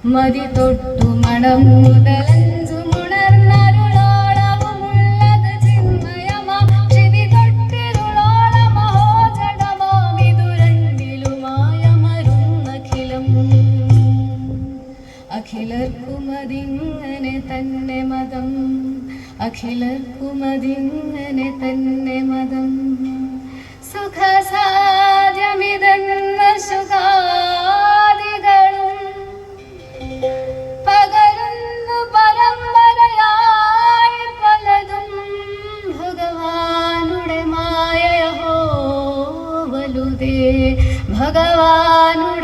മതി തൊട്ടു മണം മുതലഞ്ചുമുണർന്നരുളോളവുമുള്ളത് ചിന്മയമാ ക്ഷിതി തൊട്ടിരുളോളമഹോജടമാമിതുരണ്ടിലുമായ മരുന്നഖിലം അഖിലർക്കുമതിങ്ങനെ തന്നെ മതം അഖിലർക്കുമതിങ്ങനെ തന്നെ മതം സുഖസാധ്യമിതെന്ന സുഖാദികളും പകരുന്നു പരമ്പരയായി പലതും ഭഗവാനുടെ മായയോ വലുതേ ഭഗവാനുടെ